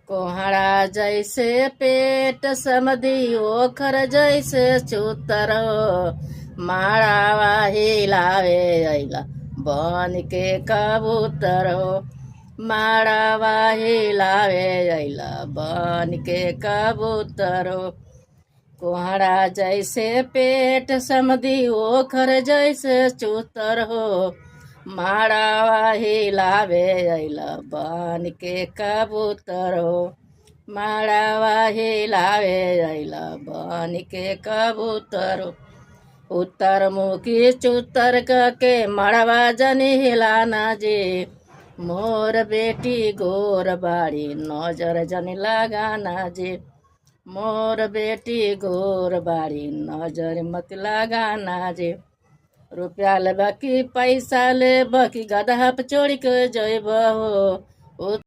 कोहड़ा जैसे पेट समधी ओखर जैसे चूतर हो। माड़ावा हिलावे अइला बन के कबूतर हो। माड़ावा हिलावे अइला बन के कबूतर हो। कोहड़ा जैसे पेट समधी ओखर जैसे चूतर हो। माड़ावा हिलावे अइला बन के कबूतर हो। माड़ावा हिलावे अइला बन के कबूतर हो। उत्तर मुखी चूतर के मड़वा जनी हिलाना जी। मोर बेटी गोर बाड़ी नजर जनी लगाना जी। मोर बेटी गोर बाड़ी नजर मत लगाना जी। रुपया लेबा की पैसा लेबा की गदहा पे चोरी के जइब हो।